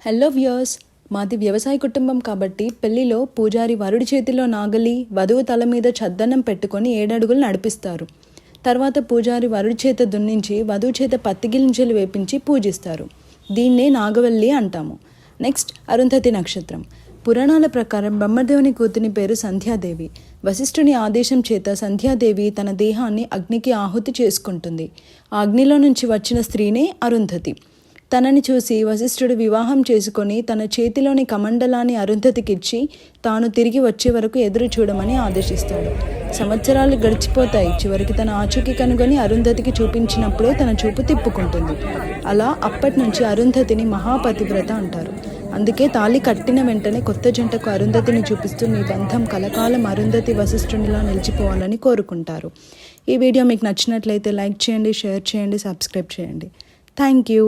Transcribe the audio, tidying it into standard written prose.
Hello viewers, మాది వ్యవసాయ కుటుంబం కాబట్టి పెళ్లిలో పూజారి వరుడి చేతిలో నాగలి, వధువు తల మీద చద్దన్నం పెట్టుకొని 7 అడుగులు నడిపిస్తారు. తర్వాత పూజారి వరుడి చేత దున్నించి వధువు చేత పత్తి గింజలు వేపించి పూజిస్తారు. దీన్నే నాగవల్లి అంటాము. నెక్స్ట్, అరుంధతి నక్షత్రం. పురాణాల ప్రకారం బ్రహ్మదేవుని కూతుని పేరు సంధ్యాదేవి. వశిష్ఠుని ఆదేశం చేత సంధ్యాదేవి తన దేహాన్ని అగ్నికి ఆహుతి చేసుకుంటుంది. ఆ అగ్నిలో నుంచి వచ్చిన స్త్రీనే అరుంధతి. తనని చూసి వశిష్ఠుడు వివాహం చేసుకొని తన చేతిలోని కమండలాన్ని అరుంధతికిచ్చి తాను తిరిగి వచ్చే వరకు ఎదురు చూడమని ఆదేశిస్తాడు. సంవత్సరాలు గడిచిపోతాయి. చివరికి తన ఆచూకీ కనుగొని అరుంధతికి చూపించినప్పుడే తన చూపు తిప్పుకుంటుంది. అలా అప్పటి నుంచి అరుంధతిని మహాపతివ్రత అంటారు. అందుకే తాళి కట్టిన వెంటనే కొత్త జంటకు అరుంధతిని చూపిస్తూ మీ బంధం కలకాలం అరుంధతి వశిష్ఠునిలా నిలిచిపోవాలని కోరుకుంటారు. ఈ వీడియో మీకు నచ్చినట్లయితే లైక్ చేయండి, షేర్ చేయండి, సబ్స్క్రైబ్ చేయండి. Thank you.